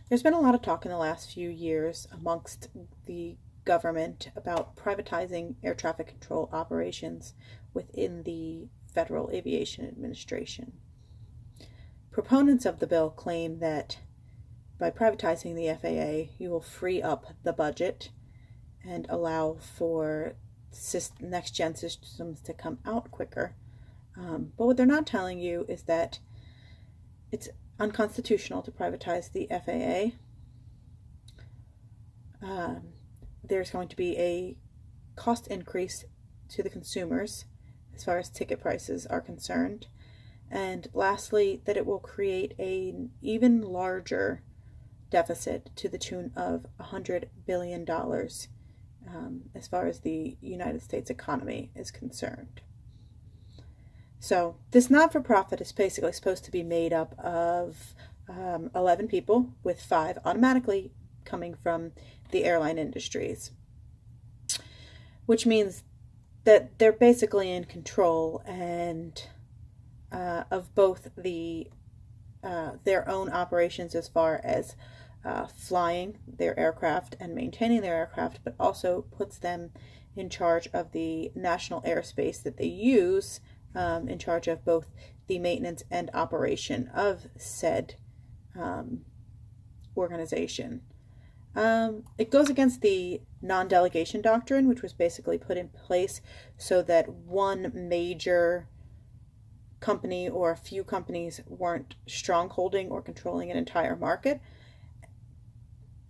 There's been a lot of talk in the last few years amongst the government about privatizing air traffic control operations within the Federal Aviation Administration. Proponents of the bill claim that by privatizing the FAA, you will free up the budget and allow for next gen systems to come out quicker. But what they're not telling you is that it's unconstitutional to privatize the FAA. There's going to be a cost increase to the consumers as far as ticket prices are concerned. And lastly, that it will create an even larger deficit to the tune of $100 billion as far as the United States economy is concerned. So this not-for-profit is basically supposed to be made up of 11 people, with 5 automatically coming from the airline industries, which means that they're basically in control and of both their own operations as far as flying their aircraft and maintaining their aircraft, but also puts them in charge of the national airspace that they use, in charge of both the maintenance and operation of said organization. It goes against the non-delegation doctrine, which was basically put in place so that one major company or a few companies weren't strongholding or controlling an entire market.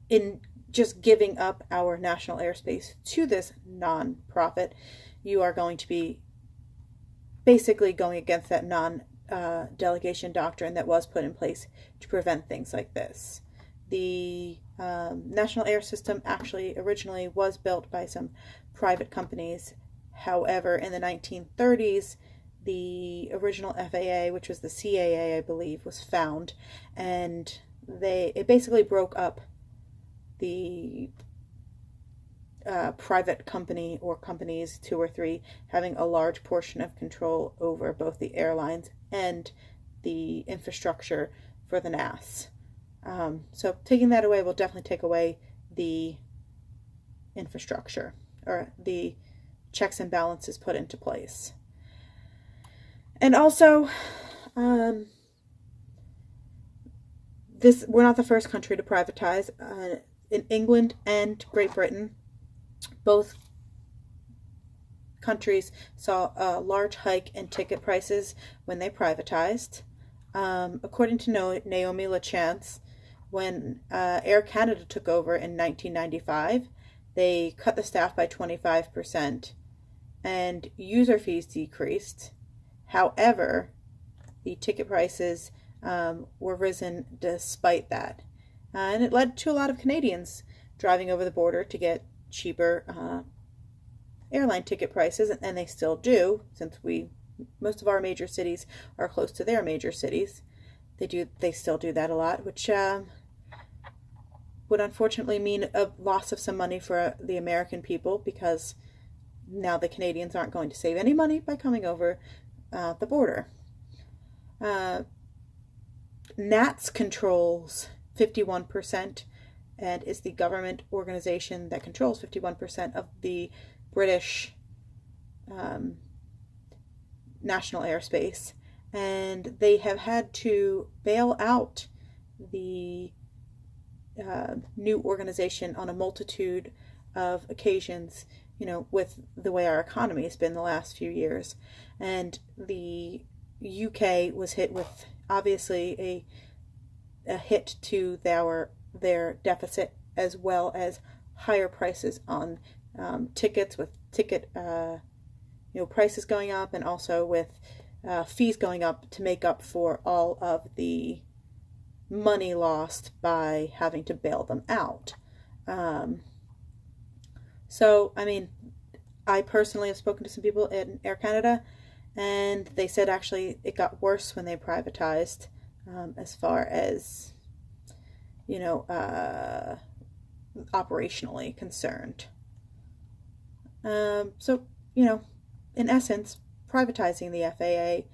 In just giving up our national airspace to this non-profit, you are going to be basically going against that non-delegation doctrine that was put in place to prevent things like this. The national air system actually originally was built by some private companies. However, in the 1930s, the original FAA, which was the CAA, I believe, was found, and it basically broke up the private company or companies, 2 or 3, having a large portion of control over both the airlines and the infrastructure for the NAS. So taking that away will definitely take away the infrastructure, or the checks and balances put into place. And also, we're not the first country to privatize. In England and Great Britain, both countries saw a large hike in ticket prices when they privatized. According to Naomi LaChance, when Air Canada took over in 1995, they cut the staff by 25% and user fees decreased. However, the ticket prices were risen despite that. And it led to a lot of Canadians driving over the border to get cheaper airline ticket prices, and they still do, since most of our major cities are close to their major cities. They still do that a lot, which would unfortunately mean a loss of some money for the American people, because now the Canadians aren't going to save any money by coming over the border. NATS controls 51% and is the government organization that controls 51% of the British national airspace. And they have had to bail out the new organization on a multitude of occasions, with the way our economy has been the last few years. And the UK was hit with, obviously, a hit to their deficit, as well as higher prices on tickets, with ticket prices going up, and also with fees going up to make up for all of the money lost by having to bail them out. So, I personally have spoken to some people in Air Canada, and they said actually it got worse when they privatized, as far as, operationally concerned. So, in essence, privatizing the FAA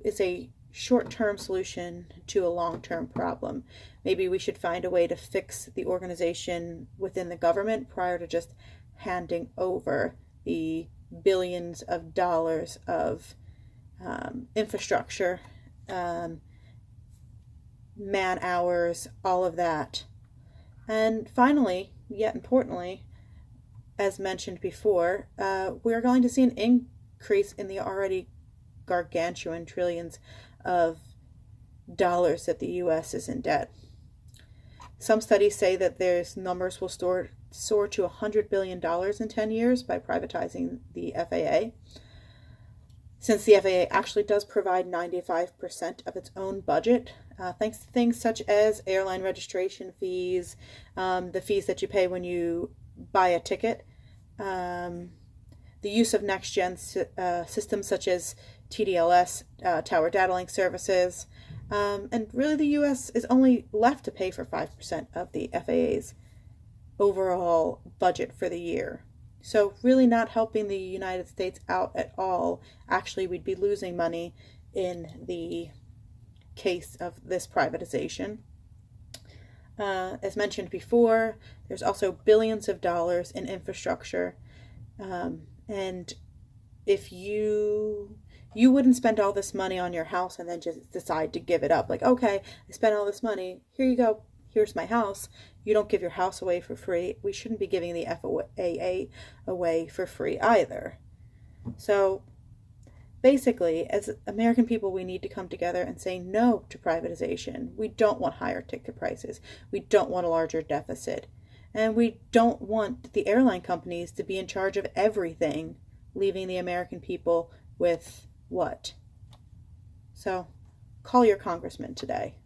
is a short-term solution to a long-term problem. Maybe we should find a way to fix the organization within the government prior to just handing over the billions of dollars of infrastructure, man hours, all of that. And finally, yet importantly, as mentioned before, we're going to see an increase in the already gargantuan trillions of dollars that the U.S. is in debt. Some studies say that those numbers will soar to $100 billion in 10 years by privatizing the FAA. Since the FAA actually does provide 95% of its own budget, thanks to things such as airline registration fees, the fees that you pay when you buy a ticket, the use of next-gen systems such as TDLS, Tower Data Link services, and really the U.S. is only left to pay for 5% of the FAA's overall budget for the year. So really not helping the United States out at all. Actually, we'd be losing money in the case of this privatization. As mentioned before, there's also billions of dollars in infrastructure. And if you wouldn't spend all this money on your house and then just decide to give it up. Like, okay, I spent all this money. Here you go. Here's my house. You don't give your house away for free. We shouldn't be giving the FAA away for free either. So basically, as American people, we need to come together and say no to privatization. We don't want higher ticket prices. We don't want a larger deficit. And we don't want the airline companies to be in charge of everything, leaving the American people with what? So call your congressman today.